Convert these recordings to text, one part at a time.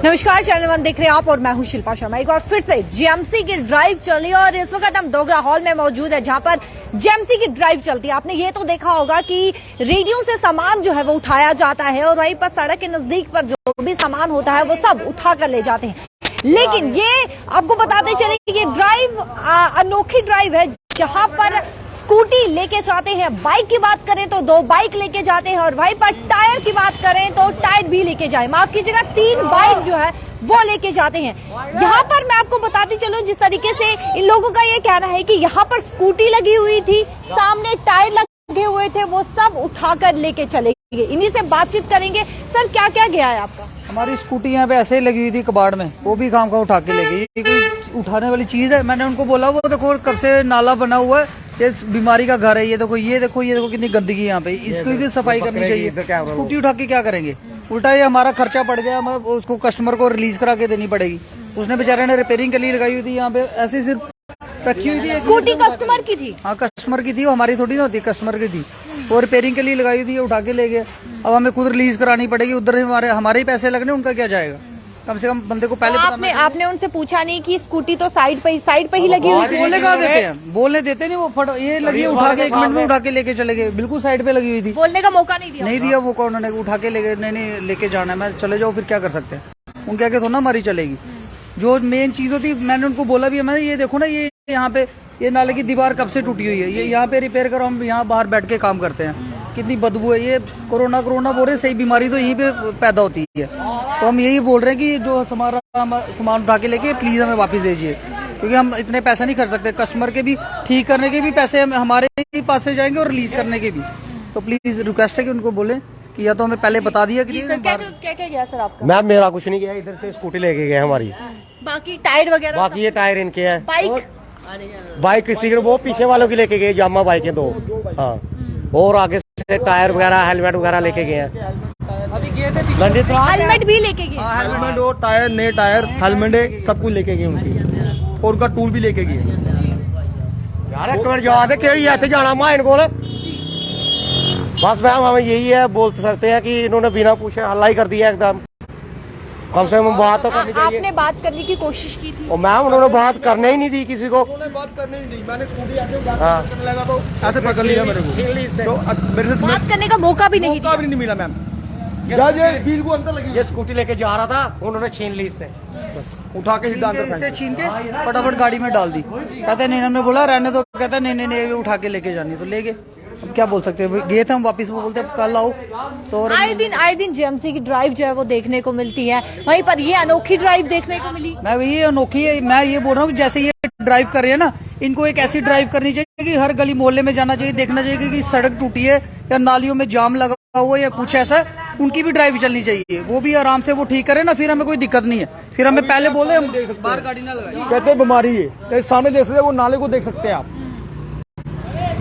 नमस्कार, channel one देख रहे हैं आप और मैं हूं शिल्पा शर्मा। एक बार फिर से जेएमसी की ड्राइव चल रही है और इस वक्त हम डोगरा हॉल में मौजूद है जहां पर जेएमसी की ड्राइव चलती है। आपने ये तो देखा होगा कि रेडियो से सामान जो है वो उठाया जाता है और वहीं पर सड़क के नजदीक पर जो भी सामान होता है वो सब उठा कर ले जाते हैं। लेकिन ये आपको बताते चले कि ये ड्राइव अनोखी ड्राइव है जहां पर स्कूटी लेके जाते हैं, बाइक की बात करें तो 2 बाइक लेके जाते हैं और वहीं पर टायर की बात करें तो टायर भी लेके जाए, माफ कीजिएगा 3 बाइक जो है वो लेके जाते हैं। यहाँ पर मैं आपको बताती चलूं, जिस तरीके से इन लोगों का ये कहना है कि यहाँ पर स्कूटी लगी हुई थी, सामने टायर लगे हुए थे, वो सब उठाकर लेके चले गए। इन्हीं से बातचीत करेंगे। सर, क्या क्या गया है आपका? हमारी स्कूटी यहाँ पे ऐसे ही लगी हुई थी कबाड़ में, वो भी काम का उठा के ले गई। ये कोई उठाने वाली चीज है? मैंने उनको बोला वो देखो कब से नाला बना हुआ है, ये बीमारी का घर है, ये देखो कितनी गंदगी यहाँ पे, इसकी भी सफाई करनी चाहिए। स्कूटी उठा के क्या करेंगे? उल्टा ये हमारा खर्चा पड़ गया, मतलब उसको कस्टमर को रिलीज करा के देनी पड़ेगी। उसने बेचारे ने रिपेयरिंग के लिए लगाई हुई थी, यहाँ पे ऐसे सिर्फ रखी हुई थी। स्कूटी कस्टमर की थी? हाँ, कस्टमर की थी, वो हमारी थोड़ी ना होती, कस्टमर की थी। वो रिपेयरिंग के लिए लगाई हुई थी, उठा के ले गए। अब हमें खुद रिलीज करानी पड़ेगी, उधर हमारे ही पैसे लगने, उनका क्या जाएगा? कम से कम बंदे को पहले आपने उनसे पूछा नहीं कि स्कूटी तो साइड पे ही लगी हुई थी? बोलने का देते हैं, बोलने देते नहीं, वो ये लगी उठा के 1 मिनट में उठा के लेके चले गए, बिल्कुल साइड पे लगी हुई थी। बोलने का मौका नहीं दिया वो कौन, उन्होंने उठा के ले गए, नहीं लेके जाना है, मैं चले जाओ, फिर क्या कर सकते हैं? उनके आगे थोड़ा हमारी चलेगी। जो मेन चीज होती, मैंने उनको बोला भी है, मैंने ये देखो ना, ये यहाँ पे ये नाले की दीवार कब से टूटी हुई है, ये यहाँ पे रिपेयर करो, हम यहाँ बाहर बैठ के काम करते हैं, कितनी बदबू है, ये कोरोना बोल रहे, सही बीमारी तो यहीं पे पैदा होती है। तो हम यही बोल रहे हैं कि जो हमारा सामान उठा के लेके प्लीज हमें वापस दीजिए, क्योंकि हम इतने पैसे नहीं कर सकते। कस्टमर के भी ठीक करने के भी पैसे हमारे ही पास से जाएंगे और रिलीज करने के भी। तो प्लीज रिक्वेस्ट है कि उनको बोले कि या तो हमें पहले बता दिया कि क्या गया सर आपका? मैम मेरा कुछ नहीं गया, इधर से स्कूटी लेके गए हमारी, बाकी टायर वगैरह, बाकी ये टायर इनके हैं। बाइक किसी के वो पीछे वालों की लेके गए, जामा बाइक है 2, हाँ, और आगे से टायर वगैरह हेलमेट वगैरह लेके गए हैं। अभी गए थे, हेलमेट भी लेके गए, हेलमेट और टायर, नए टायर, हेलमेट सब कुछ लेके गए उनकी, और उनका टूल भी लेके गए। यार एक मिनट याद है क्यों ऐसे जाना मां इनको, बस मैम हमें यही है, बोल सकते हैं कि इन्होंने बिना पूछे हल्ला ही कर दिया एकदम। कम से कम बात तो करनी चाहिए। आपने बात करने की कोशिश की थी? और मैम उन्होंने बात करने ही नहीं दी किसी को। बात करने ही नहीं, मैंने स्कूटी करने लगा तो ऐसे पकड़ लिया मेरे को, तो मेरे से बात करने का मौका भी नहीं मिला मैम। बीच को अंदर लगी, ये स्कूटी लेके जा रहा था, उन्होंने छीन ली इससे, उठा के सीधा अंदर इसे छीन के फटाफट गाड़ी में डाल दी। कहते नहीं, हमने बोला रहने दो, कहता नहीं उठा के लेके जानी, तो ले गए। अब क्या बोल सकते हैं, गए थे हम वापस, वो बोलते कल आओ। तो आए दिन जेएमसी की ड्राइव जो है वो देखने को मिलती है, वहीं पर ये अनोखी ड्राइव देखने को मिली। मैं ये अनोखी है, मैं ये बोल रहा हूँ जैसे ये ड्राइव कर रहे हैं ना, इनको एक ऐसी ड्राइव करनी चाहिए कि हर गली मोहल्ले में जाना चाहिए, देखना चाहिए कि सड़क टूटी है या नालियों में जाम लगा हुआ है या कुछ ऐसा, उनकी भी ड्राइव चलनी चाहिए, वो भी आराम से वो ठीक करे ना, फिर हमें कोई दिक्कत नहीं है। फिर हमें पहले बोले हम बाहर गाड़ी ना लगाए, कहते बीमारी है, सामने देख सकते हैं, वो नाले को देख सकते हैं आप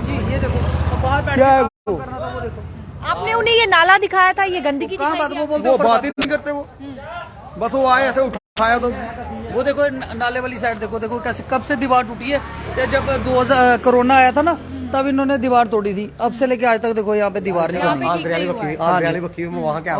जी। ये देखो बाहर क्या है वो, करना था, वो देखो आपने उन्हें ये नाला दिखाया था, ये गंदगी कहाँ बात, वो बोलते वो बात ही नहीं करते, वो बस वो आए ऐसे उठाया तो वो देखो नाले वाली साइड देखो कैसे कब से दीवार टूटी है। जब 2000 कोरोना आया था ना, तब इन्होंने दीवार तोड़ी थी, अब से लेके आज तक देखो यहाँ पे दीवार नहीं बनी। वहाँ क्या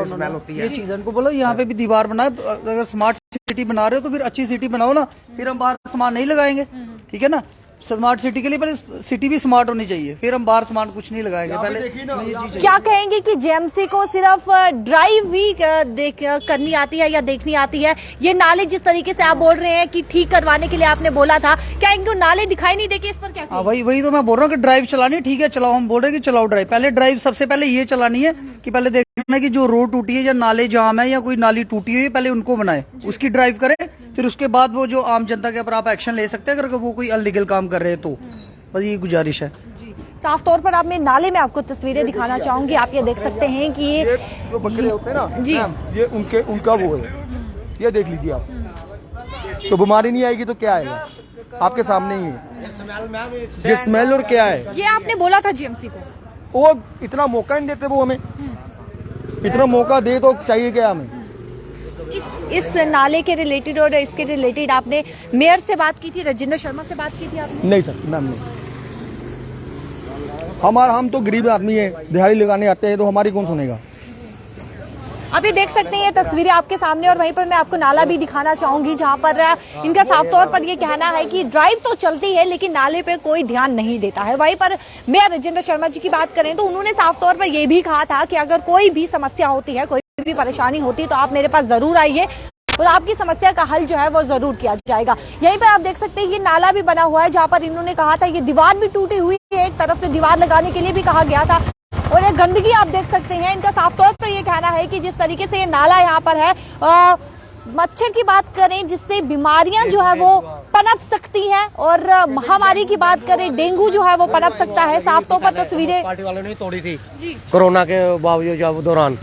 स्मेल होती है, ये चीज इनको बोलो यहाँ पे भी दीवार बनाए। अगर स्मार्ट सिटी बना रहे हो तो फिर अच्छी सिटी बनाओ ना, फिर हम बाहर सामान नहीं लगाएंगे, ठीक है ना। स्मार्ट सिटी के लिए पहले सिटी भी स्मार्ट होनी चाहिए, फिर हम बाहर सामान कुछ नहीं लगाएंगे। पहले ये चीज क्या कहेंगे कि जेएमसी को सिर्फ ड्राइव ही करनी आती है या देखनी आती है? ये नाले जिस तरीके से आप बोल रहे हैं कि ठीक करवाने के लिए आपने बोला था, क्या इनको नाले दिखाई नहीं देके इस पर क्या? हाँ, वही तो मैं बोल रहा हूँ कि ड्राइव चलानी, ठीक है चलाओ, हम बोल रहे हैं कि चलाओ ड्राइव। पहले ड्राइव सबसे पहले ये चलानी है कि पहले देखना कि जो रोड टूटी है या नाले जाम है या कोई नाली टूटी हुई है, पहले उनको बनाए, उसकी ड्राइव करें, फिर उसके बाद वो जो आम जनता के ऊपर आप एक्शन ले सकते हैं अगर वो कोई अनलीगल काम कर रहे हैं तो। बस ये गुजारिश है जी। साफ तौर पर आप मैं नाले में आपको तस्वीरें दिखाना चाहूंगी। आप ये देख सकते हैं कि ये जो बकरे होते हैं ना जी, ये उनका वो है, ये देख लीजिए आप, तो बीमारी नहीं आएगी तो क्या आएगा, आपके सामने ही है ये स्मेल। और क्या है, ये आपने बोला था जेएमसी को, वो इतना मौका नहीं देते, वो हमें इतना मौका दे तो चाहिए क्या हमें। इस नाले के रिलेटेड और इसके रिलेटेड आपने मेयर से बात की थी, राजेंद्र शर्मा से बात की थी आपने? नहीं सर, मैम नहीं। हम तो गरीब आदमी है, दिहाड़ी लगाने आते हैं, तो हमारी कौन सुनेगा। आप ये देख सकते हैं ये तस्वीरें आपके सामने, और वहीं पर मैं आपको नाला भी दिखाना चाहूंगी जहां पर इनका साफ तौर पर ये कहना है कि ड्राइव तो चलती है लेकिन नाले पे कोई ध्यान नहीं देता है। वहीं पर मेयर राजेंद्र शर्मा जी की बात करें तो उन्होंने साफ तौर पर यह भी कहा था कि अगर कोई भी समस्या होती है, कोई भी परेशानी होती है तो आप मेरे पास जरूर आइए और आपकी समस्या का हल जो है वो जरूर किया जाएगा। यहीं पर आप देख सकते हैं ये नाला भी बना हुआ है जहां पर इन्होंने कहा था ये दीवार भी टूटी हुई है, एक तरफ से दीवार लगाने के लिए भी कहा गया था। और ये गंदगी आप देख सकते हैं, इनका साफ तौर पर ये कहना है कि जिस तरीके से ये नाला यहाँ पर है, मच्छर की बात करें जिससे बीमारियां जो है वो पनप सकती हैं, और महामारी की बात करें डेंगू जो है वो पनप सकता है। साफ तौर पर तस्वीरें पार्टी वालों ने तोड़ी थी कोरोना के बावजूद, जब दौरान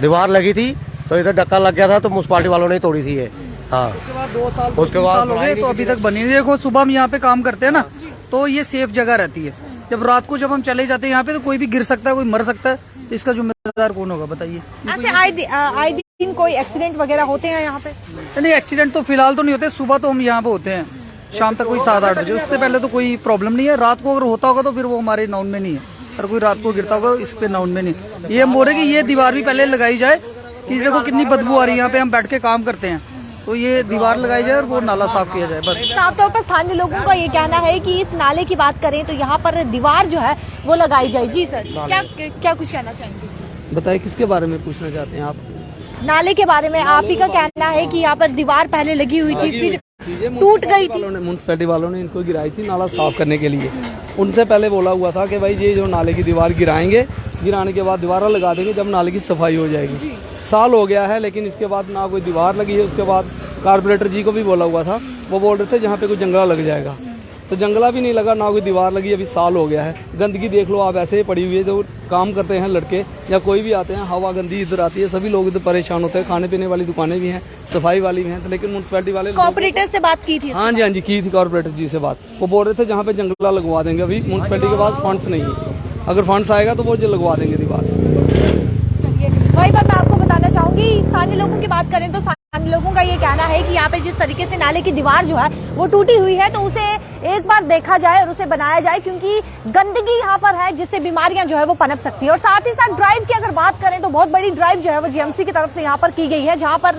दीवार लगी थी तो इधर धक्का लग गया था तो म्युनिसिपालिटी वालों ने तोड़ी थी ये। हाँ, उसके बाद 2 साल उसके बाद हो गए तो अभी तक बनी नहीं। देखो सुबह हम यहाँ पे काम करते हैं ना तो ये सेफ जगह रहती है, जब रात को जब हम चले जाते हैं यहाँ पे तो कोई भी गिर सकता है, कोई मर सकता है, इसका जिम्मेदार कौन होगा बताइए। ऐसे आए दिन कोई एक्सीडेंट वगैरह होते हैं यहाँ पे? नहीं, एक्सीडेंट तो फिलहाल तो नहीं होते। सुबह तो हम यहाँ पे होते हैं, शाम तक कोई 7-8 बजे, उससे पहले तो कोई प्रॉब्लम नहीं है। रात को अगर होता होगा तो फिर वो हमारे नाउन में नहीं है, अगर कोई रात को गिरता होगा इस पे नाउन में नहीं। ये हम बोल रहे कि ये दीवार भी पहले लगाई जाए कि देखो कितनी बदबू आ रही है, यहाँ पे हम बैठ के काम करते हैं, तो ये दीवार लगाई जाए और वो नाला साफ किया जाए बस। साफ तौर पर स्थानीय लोगों का ये कहना है कि इस नाले की बात करें तो यहाँ पर दीवार जो है वो लगाई जाए। जी सर, क्या कुछ कहना चाहेंगे? बताइए किसके बारे में पूछना चाहते हैं आप? नाले के बारे में आप ही का कहना है कि यहाँ पर दीवार पहले लगी हुई थी, फिर टूट गई थी। म्युनिसिपैलिटी वालों ने इनको गिराई थी नाला साफ करने के लिए। उनसे पहले बोला हुआ था कि भाई ये जो नाले की दीवार गिराएंगे, गिराने के बाद दीवार लगा देंगे जब नाले की सफाई हो जाएगी। साल हो गया है लेकिन इसके बाद ना कोई दीवार लगी है। उसके बाद कारपोरेटर जी को भी बोला हुआ था, वो बोल रहे थे जहाँ पे कोई जंगला लग जाएगा, तो जंगला भी नहीं लगा, ना कोई दीवार लगी। अभी साल हो गया है, गंदगी देख लो आप, ऐसे ही पड़ी हुई है। जो काम करते हैं लड़के या कोई भी आते हैं, हवा गंदी इधर आती है, सभी लोग इधर परेशान होते हैं। खाने पीने वाली दुकानें भी हैं, सफाई वाली भी हैं, तो लेकिन म्युनिसिपैलिटी वाले कॉर्पोरेटर से बात की थी? हाँ जी की थी कॉर्पोरेटर जी से बात। वो बोल रहे थे जहाँ पे जंगला लगवा देंगे। अभी म्युनिसिपैलिटी के पास फंड्स नहीं है, अगर फंड्स आएगा तो वो जो लगवा देंगे दीवार। वही बात मैं आपको बताना चाहूंगी, स्थानीय लोगों की बात करें तो स्थानीय लोगों का ये कहना है कि यहाँ पे जिस तरीके से नाले की दीवार जो है वो टूटी हुई है तो उसे एक बार देखा जाए और उसे बनाया जाए, क्योंकि गंदगी यहाँ पर है जिससे बीमारियां जो है वो पनप सकती है। और साथ ही साथ ड्राइव की अगर बात करें तो बहुत बड़ी ड्राइव जो है वो जीएमसी की तरफ से यहाँ पर की गई है, जहाँ पर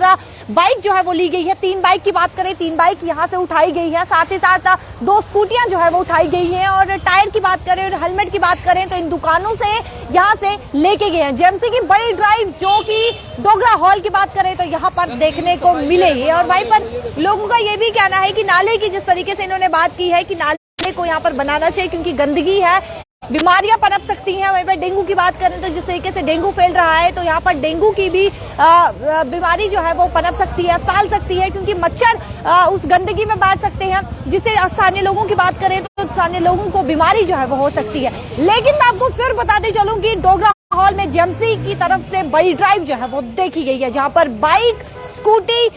बाइक जो है वो ली गई है। 3 बाइक की बात करें, 3 बाइक यहाँ से उठाई गई है, साथ ही साथ 2 स्कूटियां जो है वो उठाई गई है। और टायर की बात करें और हेलमेट की बात करें तो इन दुकानों से यहाँ से लेके गए हैं। जीएमसी की बड़ी ड्राइव जो कि डोगरा हॉल की बात करें तो यहाँ पर देखने को मिलेगी। और वहीं पर लोगों का ये भी कहना है कि नाले की जिस तरीके से इन्होंने बात की है कि नाले को यहाँ पर बनाना चाहिए, क्योंकि गंदगी है, बीमारियां पनप सकती हैं। वहीं पर डेंगू की बात करें तो जिस तरीके से डेंगू फैल रहा है तो यहाँ पर डेंगू की भी बीमारी जो है वो पनप सकती है, फैल सकती है, क्योंकि मच्छर उस गंदगी में बैठ सकते हैं, जिससे स्थानीय लोगों की बात करें तो स्थानीय लोगों को बीमारी जो है वो हो सकती है। लेकिन मैं आपको फिर बताते चलूं कि डोगरा हॉल में जीएमसी की तरफ से बड़ी ड्राइव जो है वो देखी गई है, जहां पर बाइक, स्कूटी